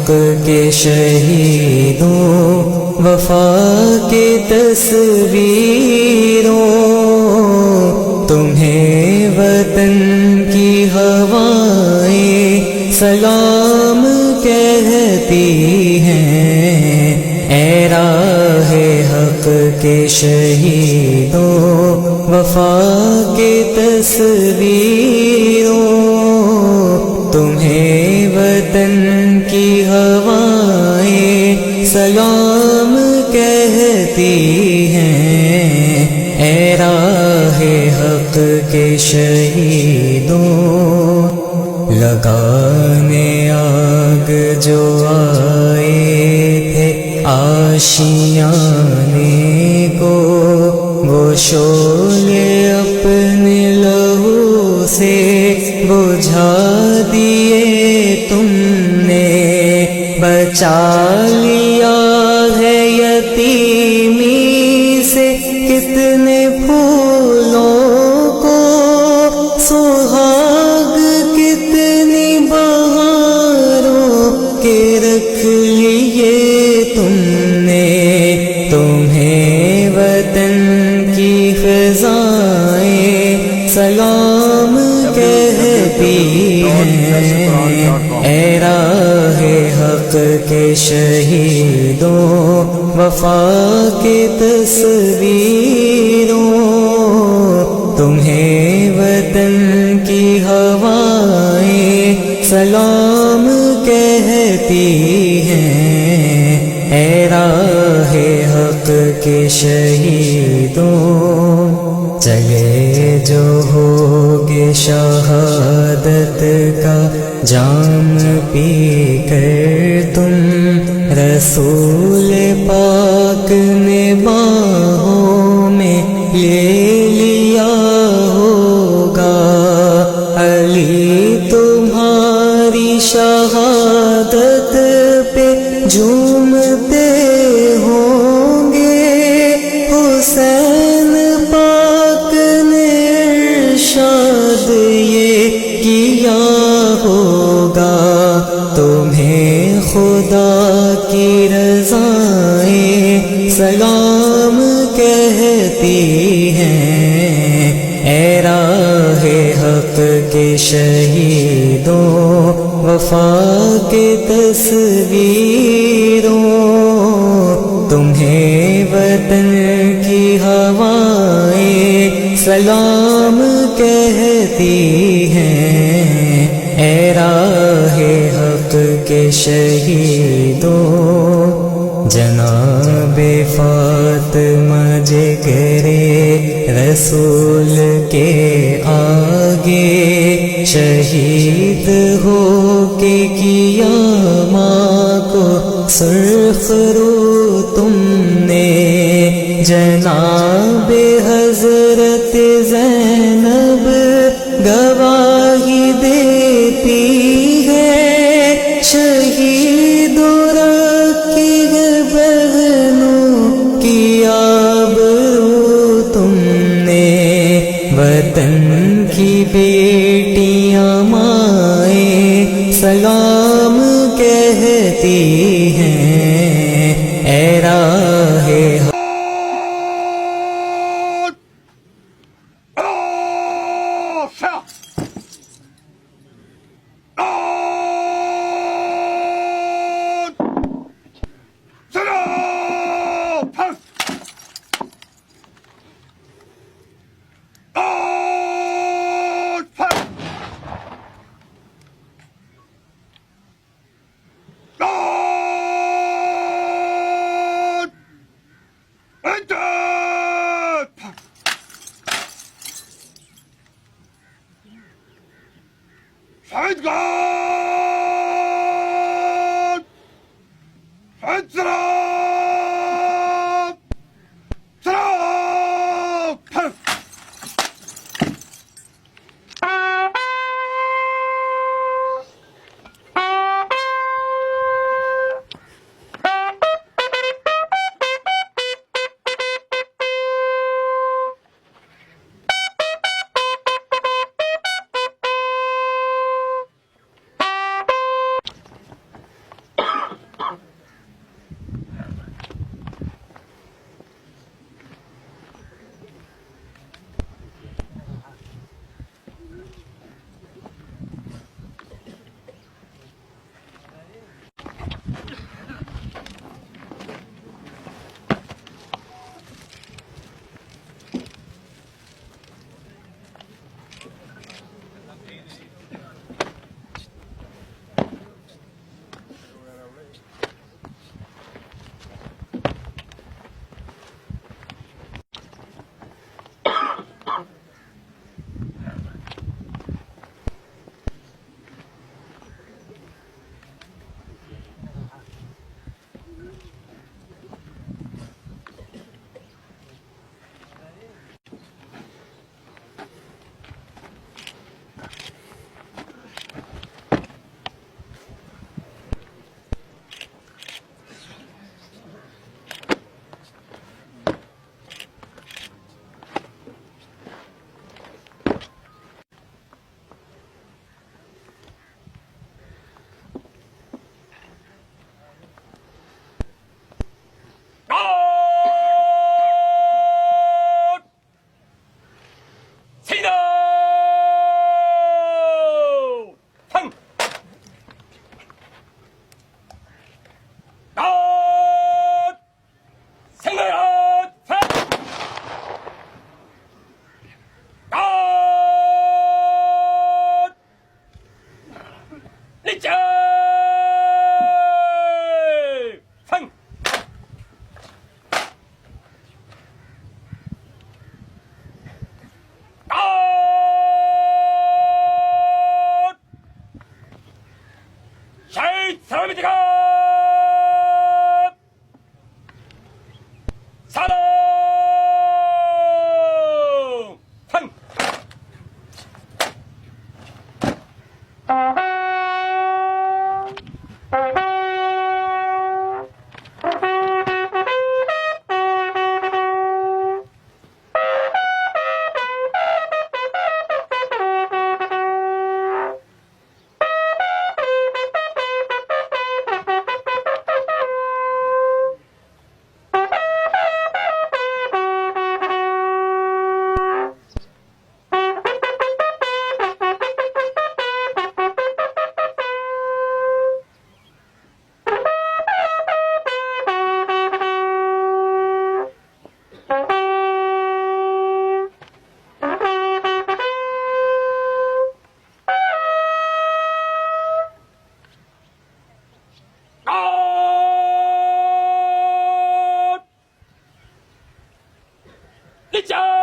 حق کے شہیدوں وفا کے تصویروں تمہیں وطن کی ہوائیں سلام کہتی ہیں، اے راہ حق کے شہیدوں وفا کے تصویروں تمہیں وطن کی ہوائیں سلام کہتی ہیں، اے راہ حق کے شہیدوں لگانے آگ جو آئے تھے آشیانے کو وہ شعلے اپنے لہو سے بجھا دیے تم نے، بچا لیا ہے یتیمی سے کتنے پھولوں کو، سہاگ کتنی بہاروں کے رکھ لیے تم نے، تمہیں وطن کی فضائیں سلام کہتی ہیں، اے راہ حق کے شہیدوں وفا کے تصویروں تمہیں وطن کی ہوائیں سلام کہتی ہیں، اے راہ حق کے شہیدوں چلے جو ہوگے شہادت کا جام پی کر تم، رسول پاک نے باہوں میں لے لیا ہوگا، علی تمہاری شہادت پہ جھومتے ہوں گے، حسین پاک نے ارشاد یہ کیا ہوگا، تمہیں خدا کی رضائیں سلام کہتی ہیں، اے راہ حق کے شہیدوں وفا کے تصویروں تمہیں وطن کی ہوائیں سلام کہتی ہیں، اے راہ حق کے شہیدوں جناب فاطمہ جگرے رسول کے آگے شہید ہو کے کیا ماں کو سرخ رو تم نے، جناب حضرت زینب گواہی دیتی ہے، شہیدوں رکھی ہے بہنوں کی آبرو تم نے، وطن کی بیٹیاں مائیں سلام کہتی ہیں، اے راہ سلام دکھا سلام فن Licha!